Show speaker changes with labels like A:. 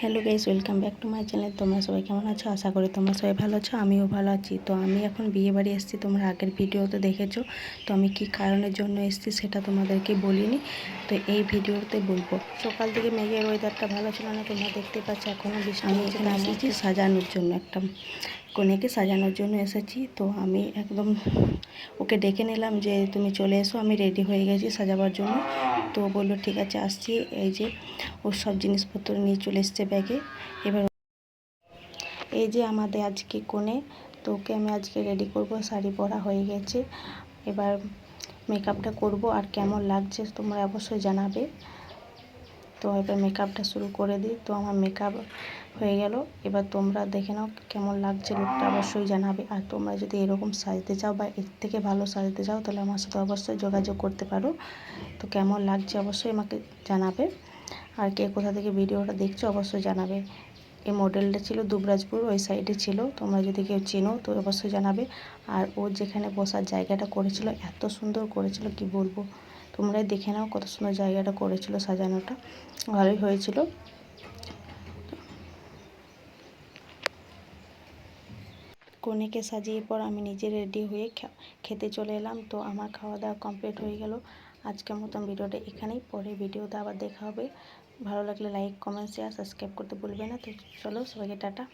A: Hello guys, welcome back to my channel. তোমরা সবাই কেমন আছো? আশা করি তোমরা সবাই ভালো আছো, আমিও ভালো আছি। তো আমি এখন বিয়ে বাড়ি এসেছি, তোমরা আগের ভিডিওতে দেখেছো। তো আমি কি কারণের জন্য এসেছি সেটা তোমাদেরকে বলিনি, তো এই ভিডিওতে বলবো। সকাল থেকে মেঘের ওয়েদারটা ভালো ছিল না, তোমরা দেখতে পাচ্ছ এখনও বৃষ্টি। আমি এখানে এসেছি সাজানোর জন্য, একটা কনেকে সাজানোর জন্য এসেছি। তো আমি একদম ওকে ডেকে নিলাম যে তুমি চলে এসো, আমি রেডি হয়ে গেছি সাজাবার জন্য। তো বললো ঠিক আছে আসছি। এই যে ওর সব জিনিসপত্র নিয়ে চলে এসছে ব্যাগে। এবার এই যে আমাদের আজকে কোণে, তো ওকে আমি আজকে রেডি করব। শাড়ি পরা হয়ে গেছে, এবার মেকআপটা করব। আর কেমন লাগছে তোমরা অবশ্যই জানাবে। তো এবার মেকআপটা শুরু করে দিই। তো আমার মেকআপ হয়ে গেল, এবার তোমরা দেখে নাও কেমন লাগছে লুকটা, অবশ্যই জানাবে। আর তোমরা যদি এরকম সাজতে চাও বা এর থেকে ভালো সাজতে চাও তাহলে আমার সাথে অবশ্যই যোগাযোগ করতে পারো। তো কেমন লাগছে অবশ্যই আমাকে জানাবে। আর কে কোথা থেকে ভিডিওটা দেখছো অবশ্যই জানাবে। এই মডেলটা ছিল দুবরাজপুর, ওই সাইডে ছিল। তোমরা যদি কেউ চেনো তো অবশ্যই জানাবে। আর ও যেখানে বসার জায়গাটা করেছিল এত সুন্দর করেছিল কি বলবো, তোমরাই দেখে নাও কত সুন্দর জায়গাটা করেছিল, সাজানোটা ভালোই হয়েছিল। কনেকে সাজিয়ে পর আমি নিজে রেডি হয়ে খেতে চলে এলাম। তো আমার খাওয়া দাওয়া কমপ্লিট হয়ে গেল। আজকের মতন ভিডিওটা এখানেই, পরে ভিডিওতে আবার দেখা হবে। ভালো লাগলে লাইক, কমেন্ট, শেয়ার, সাবস্ক্রাইব করতে ভুলবে না। তো চলো সবাইকে টাটা।